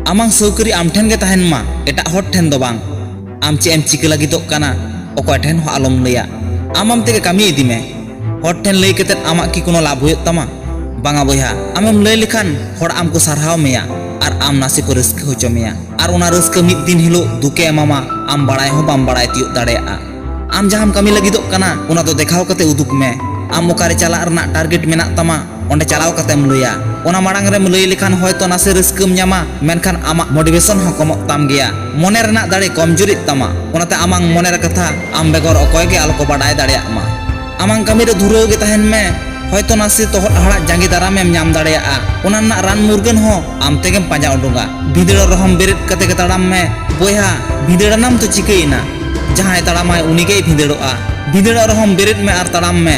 amang saukari am ठेन gay tahen ma etak hor ठेन do bang am che em chika lagidok kana okoy ठेन ho alom leya amam tege kami idi me hor ठेन lei ketet amak ki kono labh hoyok tama banga boyha amem lei lekhan hor am ko sarhaw meya ar am nasi ko rauska hocho meya ar ona rauska mid din hilo duke emama am baray ho bam baray tiyok dareya am jaham kami lagidok kana ona do dekhaw kate uduk me am okare chalak rena target menak tama onde chalaw katem laya ona marang rem lay lekhan hoyto nase rauskem nyama menkhan amak motivation ho komok tam geya mone rena dare komjorit tama onate amang moner katha am begor okoy ge alko baday dareya ma amang kami re dhuraw ge tahen me hoyto nase tohot harak jangi daram em nyam dareya ona nak ran murgan ho am tegem panja udunga bidera rohom beret kate ge taram me boyha bidera nam to chikeina jahay taramay unigei bhideroa bidera rohom beret me ar taram me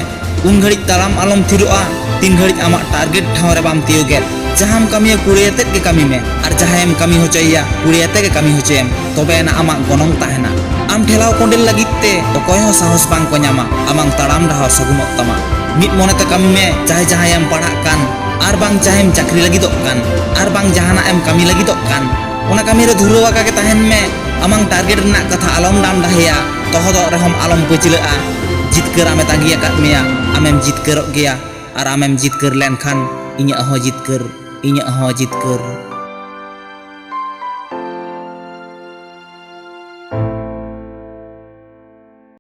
un ghadik taram alom thiroa 3 घड़ी आमाक target ठाव रे balm तियोगेल जहाम कमी कुड़ियाते के कमी में और जहायम कमी होचैया कुड़ियाते के कमी होचेम तबे ना आमाक गनंग ताहेना आम ठेलाव कोंडेल लागिते अकय हो साहस बांग को ᱧᱟᱢᱟ आमांग ताड़ाम डाहाव सगुमक तमा मिद मोनेते कमी में चाहे जहायम पढ़ाक कान आर बांग चाहेम चाकरी लागिदोक कान आर बांग जहाना एम कमी लागिदोक कान ओना कमी रे धुरवाका के ताहेन में आमांग टारगेट रना कथा आलम डाम डाहेया तोहदो रेहम आलम पचिलआ जितकर आमे तागिया काट मेया आमेम जितकरक गेया और आमेम जितकर लेनखान इᱧᱟᱹᱜ ᱦᱚᱸ जितकर